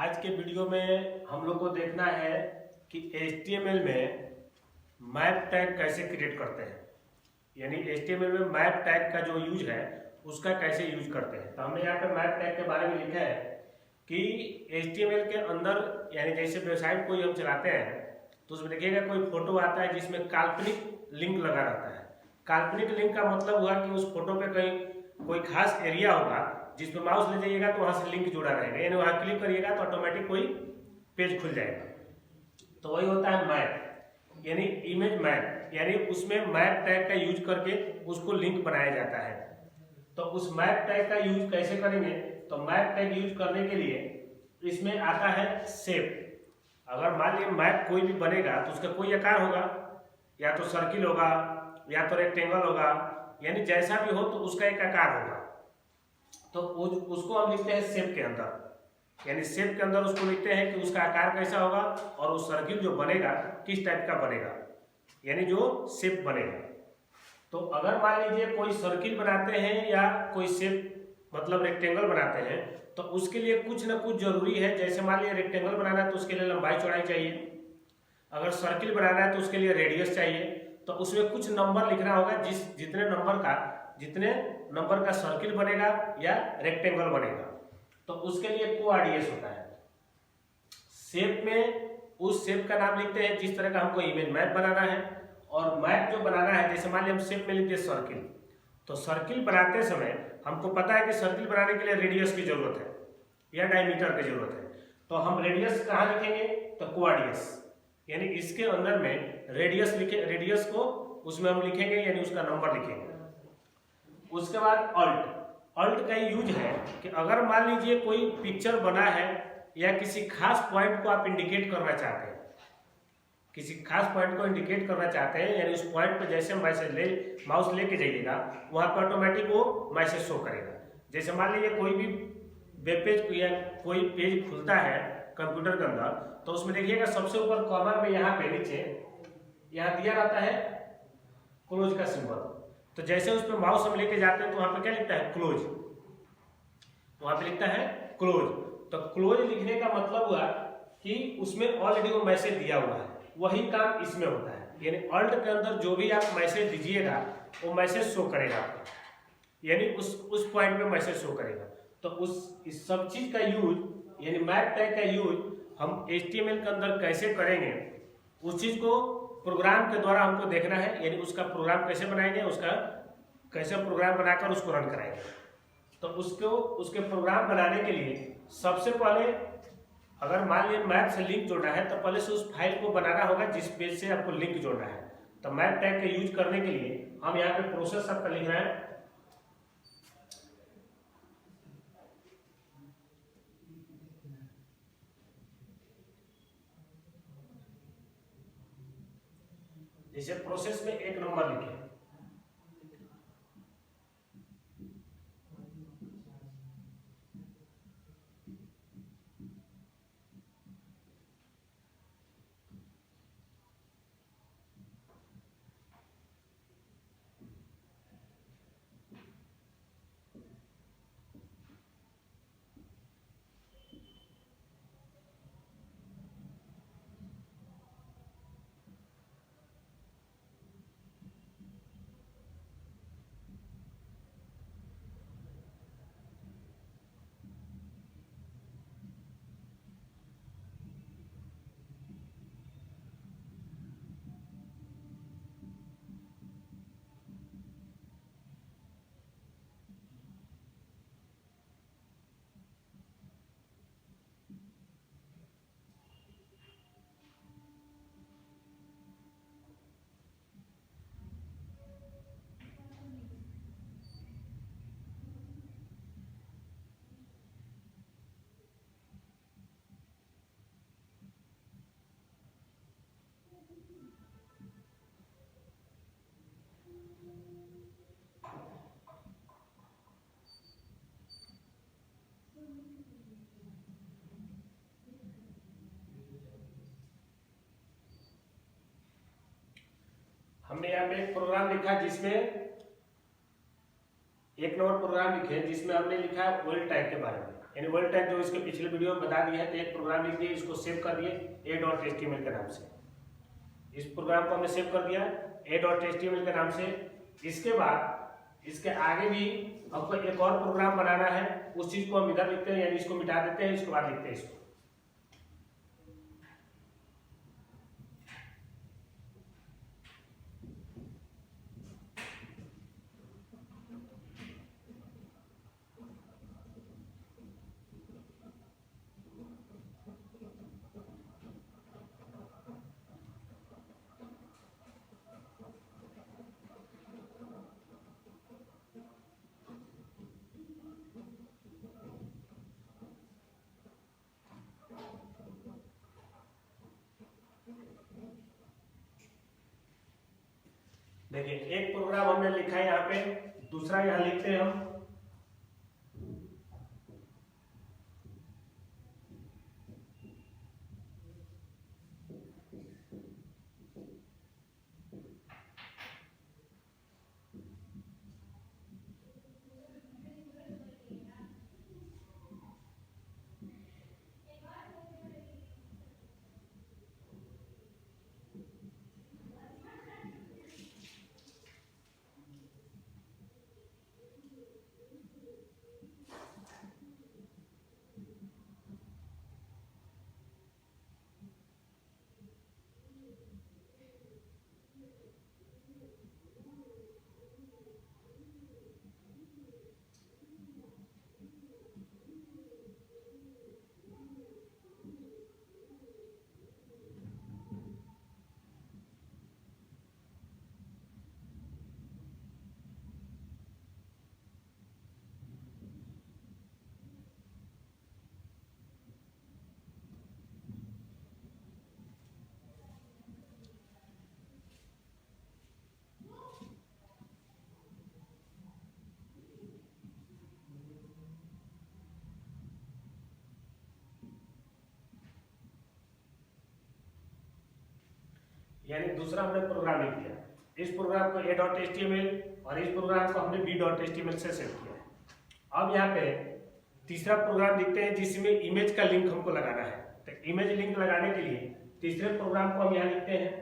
आज के वीडियो में हम लोग को देखना है कि HTML में मैप टैग कैसे क्रिएट करते हैं, यानी HTML में मैप टैग का जो यूज है उसका कैसे यूज करते हैं। तो हमने यहाँ पे मैप टैग के बारे में लिखा है कि HTML के अंदर, यानी जैसे वेबसाइट कोई हम चलाते हैं तो उसमें देखिएगा कोई फोटो आता है जिसमें काल्पनिक लिंक लगा रहता है। काल्पनिक लिंक का मतलब हुआ कि उस फोटो पे कहीं कोई खास एरिया होगा जिस पे माउस ले जाइएगा तो वहां से लिंक जुड़ा रहेगा, यानी वहां क्लिक करिएगा तो ऑटोमेटिक कोई पेज खुल जाएगा। तो वही होता है मैप, यानी इमेज मैप, यानी उसमें मैप टैग का यूज करके उसको लिंक बनाया जाता है। तो उस मैप टैग का यूज कैसे करेंगे, तो मैप टैग यूज करने के लिए इसमें आता है शेप। अगर मान लीजिए मैप कोई भी बनेगा तो उसका कोई आकार होगा, या तो सर्किल होगा या तो रेक्टेंगल होगा, यानी जैसा भी हो तो उसका एक आकार होगा। तो उसको हम लिखते हैं शेप के अंदर, यानी शेप के अंदर उसको लिखते हैं कि उसका आकार कैसा होगा और उस सर्किल जो बनेगा किस टाइप का बनेगा, यानी जो शेप बनेगा। तो अगर मान लीजिए कोई सर्किल बनाते हैं या कोई शेप मतलब रेक्टेंगल बनाते हैं तो उसके लिए कुछ ना कुछ जरूरी है। जैसे मान लीजिए रेक्टेंगल बनाना है तो उसके लिए लंबाई चौड़ाई चाहिए, अगर सर्किल बनाना है तो उसके लिए रेडियस चाहिए। तो उसमें कुछ नंबर लिखना होगा, जितने नंबर का सर्किल बनेगा या रेक्टेंगल बनेगा तो उसके लिए कोऑर्डिनेट होता है। शेप में उस शेप का नाम लिखते हैं जिस तरह का हमको इमेज मैप बनाना है, और मैप जो बनाना है जैसे मान लीजिए हम शेप में लिखते हैं सर्किल, तो सर्किल बनाते समय हमको पता है कि सर्किल बनाने के लिए रेडियस की जरूरत है या डायमीटर की जरूरत है। तो हम रेडियस कहाँ लिखेंगे, तो कोऑर्डिनेट्स, यानी इसके अंदर में रेडियस लिखे, रेडियस को उसमें हम लिखेंगे यानी उसका नंबर लिखेंगे। उसके बाद अल्ट का यूज है कि अगर मान लीजिए कोई पिक्चर बना है या किसी खास पॉइंट को आप इंडिकेट करना चाहते हैं, किसी खास पॉइंट को इंडिकेट करना चाहते हैं, यानी उस पॉइंट पे जैसे मैसेज माउस लेके जाइएगा वहां पर ऑटोमेटिक वो मैसेज शो करेगा। जैसे मान लीजिए कोई भी वेब पेज या कोई पेज खुलता है कंप्यूटर के अंदर, तो उसमें देखिएगा सबसे ऊपर कॉर्नर में यहाँ पे नीचे यहाँ दिया रहता है क्लोज का सिंबल। तो जैसे उस पर माउस हम लेके जाते हैं तो वहां पे क्या लिखता है, क्लोज, वहां पे लिखता है क्लोज। तो क्लोज लिखने का मतलब हुआ कि उसमें ऑलरेडी वो मैसेज दिया हुआ है, वही काम इसमें होता है। यानी अल्ट के अंदर जो भी आप मैसेज दीजिएगा वो मैसेज शो करेगा आपको, यानी उस पॉइंट पे मैसेज शो करेगा। तो इस सब चीज का यूज यानी मैप टैग का यूज हम HTML के अंदर कैसे करेंगे, उस चीज को प्रोग्राम के द्वारा हमको देखना है, यानी उसका प्रोग्राम कैसे बनाएंगे, उसका कैसे प्रोग्राम बनाकर उसको रन कराएंगे। तो उसके प्रोग्राम बनाने के लिए सबसे पहले अगर मान लीजिए मैप से लिंक जोड़ना है तो पहले से उस फाइल को बनाना होगा जिस पेज से आपको लिंक जोड़ना है। तो मैप टैग का यूज करने के लिए हम यहाँ पे प्रोसेस आपका लिख रहे हैं, जैसे प्रोसेस में 1 नंबर लिखे, हमने यहाँ पे एक प्रोग्राम लिखा जिसमें 1 नंबर प्रोग्राम लिखे जिसमें हमने लिखा है वर्ल्ड टैग के बारे में। यानी वर्ड टैग जो इसके पिछले वीडियो में बता दिया है, तो एक प्रोग्राम लिख दिए, इसको सेव कर दिए a.html के नाम से। इस प्रोग्राम को हमने सेव कर दिया a.html के नाम से। इसके बाद इसके आगे भी हमको एक और प्रोग्राम बनाना है, उस चीज को हम इधर लिखते हैं, यानी इसको मिटा देते हैं, इसके बाद लिखते हैं इसको। देखिए एक प्रोग्राम हमने लिखा है यहाँ पे, दूसरा यहाँ लिखते हैं हम। यानी दूसरा हमने प्रोग्राम लिख दिया, इस प्रोग्राम को a.html और इस प्रोग्राम को हमने b.html से सेव किया है। अब यहाँ पे तीसरा प्रोग्राम लिखते हैं जिसमें इमेज का लिंक हमको लगाना है। तो इमेज लिंक लगाने के लिए तीसरे प्रोग्राम को हम यहाँ लिखते हैं।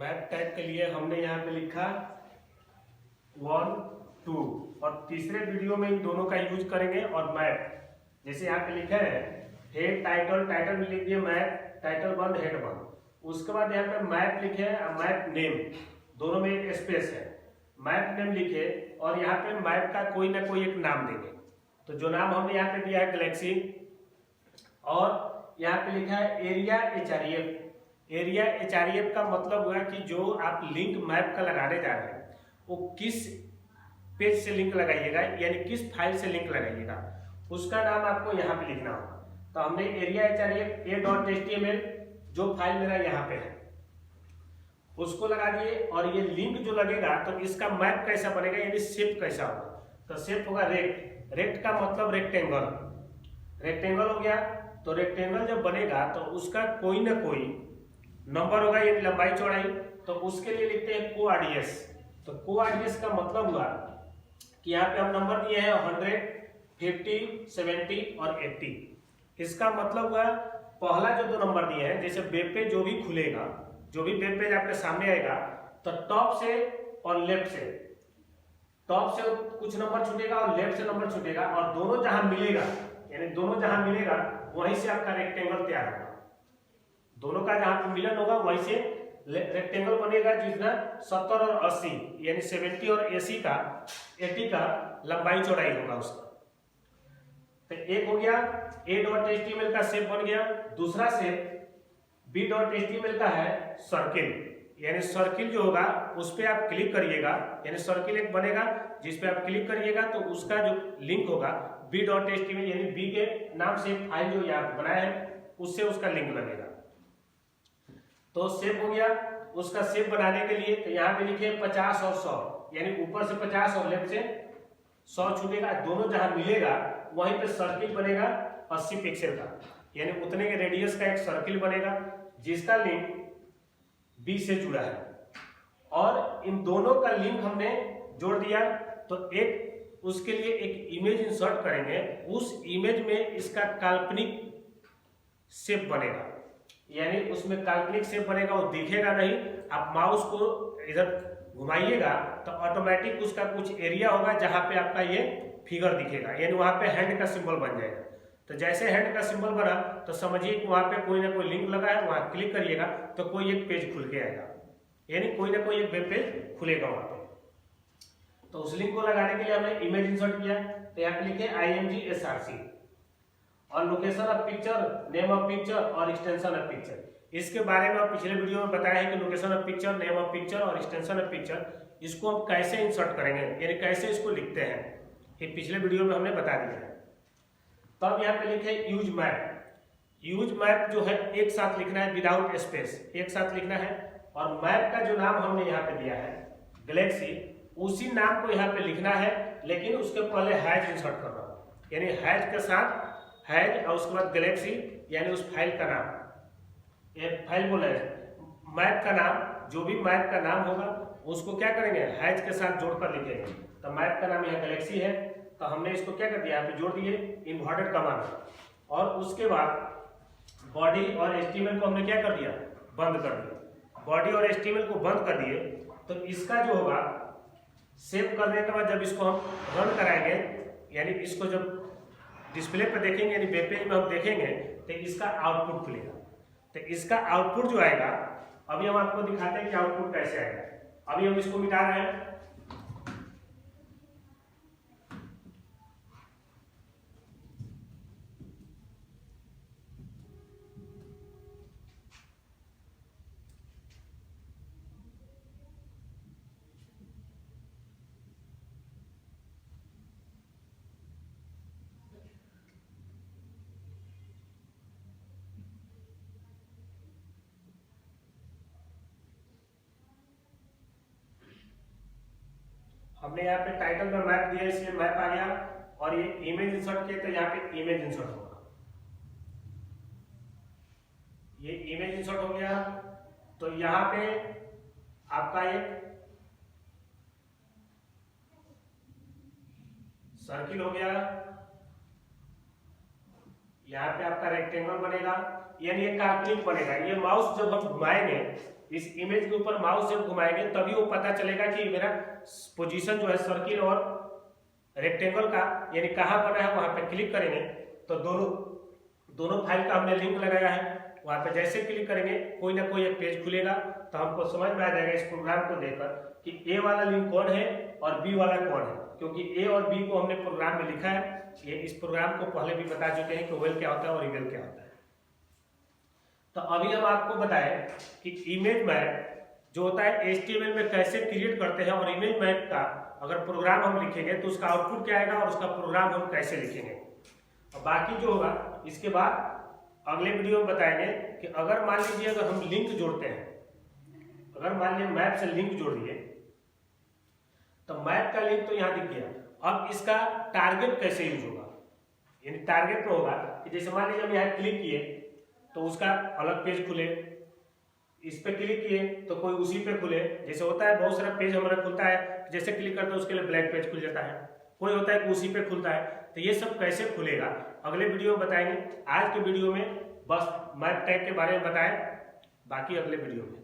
मैप टैग के लिए हमने यहाँ पे लिखा 1 2 और तीसरे वीडियो में इन दोनों का यूज करेंगे। और मैप जैसे यहाँ पे लिखा है हेड टाइटल, टाइटल में लिख दिए मैप, टाइटल बंद हेड बंद। उसके बाद यहाँ पे मैप लिखे हैं और मैप नेम, दोनों में एक स्पेस है। मैप नेम लिखे और यहाँ पे मैप का कोई ना कोई एक नाम देंगे। तो जो नाम हमने यहाँ पे दिया है गैलेक्सी, और यहाँ पे लिखा है एरिया HREF। एरिया HREF का मतलब हुआ कि जो आप लिंक मैप का लगाने जा रहे हैं वो किस पेज से लिंक लगाइएगा, यानी किस फाइल से लिंक लगाइएगा, उसका नाम आपको यहाँ पे लिखना होगा। तो हमने एरिया HREF a.html जो फाइल मेरा यहाँ पे है उसको लगा दिए। और ये लिंक जो लगेगा तो इसका मैप कैसा बनेगा, यानी शेप कैसा होगा। तो शेप होगा रेक्ट। रेक्ट का मतलब रेक्टेंगल, रेक्टेंगल हो गया। तो रेक्टेंगल जब बनेगा तो उसका कोई ना कोई नंबर होगा, यानी लंबाई चौड़ाई। तो उसके लिए लिखते हैं कोआर्डियस। तो कोआर्डियस का मतलब हुआ कि यहाँ पे हम नंबर दिए हैं 100, 50, 70 और 80। इसका मतलब हुआ पहला जो दो नंबर दिए हैं, जैसे वेब पेज जो भी खुलेगा, जो भी वेब पेज आपके सामने आएगा तो टॉप से और लेफ्ट से, टॉप से कुछ नंबर छूटेगा और लेफ्ट से नंबर छूटेगा, और दोनों जहां मिलेगा, यानी दोनों जहां मिलेगा वहीं से आपका रेक्टेंगल तैयार होगा। दोनों का जहां पे मिलन होगा वहीं से रेक्टेंगल बनेगा, जिसमें 70 और 80 यानी 70 और 80 का लंबाई चौड़ाई होगा उसका। तो एक हो गया a.html का शेप बन गया। दूसरा शेप b.html का है सर्किल, यानी सर्किल जो होगा उस पर आप क्लिक करिएगा, यानी सर्किल एक बनेगा जिस पे आप क्लिक करिएगा तो उसका जो लिंक होगा b.html, यानी b के नाम से फाइल जो यहाँ बनाया है उससे उसका लिंक लगेगा। तो शेप हो गया। उसका शेप बनाने के लिए तो यहाँ पे लिखे 50 और 100, यानी ऊपर से 50 और लेफ्ट से 100 छूटेगा, दोनों जहां मिलेगा वहीं पे सर्किल बनेगा 80 पिक्सल का, यानी उतने के रेडियस का एक सर्किल बनेगा जिसका लिंक B से जुड़ा है। और इन दोनों का लिंक हमने जोड़ दिया तो एक उसके लिए एक इमेज इंसर्ट करेंगे। उस इमेज में इसका काल्पनिक शेप बनेगा, यानी उसमें काल्पनिक शेप बनेगा, वो दिखेगा नहीं। आप माउस को इधर घुमाइएगा तो ऑटोमेटिक उसका कुछ एरिया होगा जहां पे आपका ये फिगर दिखेगा, यानी वहां पे हैंड का सिंबल बन जाएगा। तो जैसे हैंड का सिंबल बना तो समझिए कि वहां पे कोई ना कोई लिंक लगा है, वहां क्लिक करिएगा तो कोई एक पेज खुल के आएगा, यानी कोई ना कोई एक वेब पेज खुलेगा वहां पे। तो उस लिंक को लगाने के लिए हमने इमेज इंसर्ट किया। तो यहाँ पे लिखे imgsrc और location of picture, name of picture और एक्सटेंशन ऑफ पिक्चर। इसके बारे में पिछले वीडियो में बताया है कि location of picture, name of picture और एक्सटेंशन ऑफ पिक्चर इसको हम कैसे इंसर्ट करेंगे, यानी कैसे इसको लिखते हैं, ये पिछले वीडियो में हमने बता दिया है। तब यहाँ पे लिखे यूज मैप। यूज मैप जो है एक साथ लिखना है, विदाउट स्पेस, एक साथ लिखना है। और मैप का जो नाम हमने यहाँ पे दिया है गैलेक्सी, उसी नाम को यहाँ पे लिखना है, लेकिन उसके पहले हैज इंसर्ट करना, यानी हैज के साथ हैज और उसके बाद गैलेक्सी, यानी उस फाइल का नाम, ये फाइल बोला है मैप का नाम, जो भी मैप का नाम होगा उसको क्या करेंगे हैज के साथ जोड़कर लिखेंगे। तो मैप का नाम यहाँ गैलेक्सी है, तो हमने इसको क्या कर दिया, यहाँ पे जोड़ दिए इन्वर्टेड कमा में। और उसके बाद बॉडी और HTML को हमने क्या कर दिया, बंद कर दिया। बॉडी और HTML को बंद कर दिए तो इसका जो होगा सेव करने के बाद जब इसको हम रन कराएंगे, यानी इसको जब डिस्प्ले पर देखेंगे, यानी वेब पेज में हम देखेंगे तो इसका आउटपुट खुलेगा। तो इसका आउटपुट जो आएगा, अभी हम आपको दिखाते हैं कि आउटपुट कैसे आएगा। अभी हम इसको मिटा रहे हैं। हमने यहाँ पे टाइटल में मैप दिया इसलिए मैप आ गया, और ये इमेज इंसर्ट किया तो यहाँ पे इमेज इंसर्ट होगा। ये इमेज इंसर्ट हो गया तो यहाँ पे आपका एक सर्किल हो गया, यहाँ पे आपका रेक्टेंगल बनेगा, यानी ये काल्पनिक बनेगा। ये माउस जब हम घुमाएंगे इस इमेज के ऊपर माउस जब घुमाएंगे तभी वो पता चलेगा कि मेरा पोजीशन जो है सर्किल और रेक्टेंगल का यानी कहाँ बना है, वहां पे क्लिक करेंगे तो दोनों फाइल का हमने लिंक लगाया है। वहां पे जैसे क्लिक करेंगे कोई ना कोई एक पेज खुलेगा, तो हमको समझ में आ जाएगा इस प्रोग्राम को देखकर कि ए वाला लिंक कौन है और बी वाला कौन है, क्योंकि ए और बी को हमने प्रोग्राम में लिखा है। ये इस प्रोग्राम को पहले भी बता चुके हैं कि वेल क्या होता है और इवेल क्या होता है। तो अभी हम आपको बताएं कि इमेज मैप जो होता है HTML में कैसे क्रिएट करते हैं, और इमेज मैप का अगर प्रोग्राम हम लिखेंगे तो उसका आउटपुट क्या आएगा और उसका प्रोग्राम हम कैसे लिखेंगे। और बाकी जो होगा इसके बाद अगले वीडियो में बताएंगे कि अगर मान लीजिए अगर हम लिंक जोड़ते हैं, अगर मान लीजिए मैप से लिंक जोड़ दिए तो मैप का लिंक तो यहाँ दिख गया, अब इसका टारगेट कैसे यूज होगा। यानी टारगेट में होगा कि जैसे मान लीजिए हम यहाँ क्लिक किए तो उसका अलग पेज खुले, इस पे क्लिक किए तो कोई उसी पे खुले। जैसे होता है बहुत सारा पेज हमारा खुलता है, जैसे क्लिक करते हैं उसके लिए ब्लैक पेज खुल जाता है, कोई होता है कि उसी पे खुलता है। तो ये सब कैसे खुलेगा अगले वीडियो में बताएंगे। आज के वीडियो में बस मैप टैग के बारे में बताएं, बाकी अगले वीडियो में।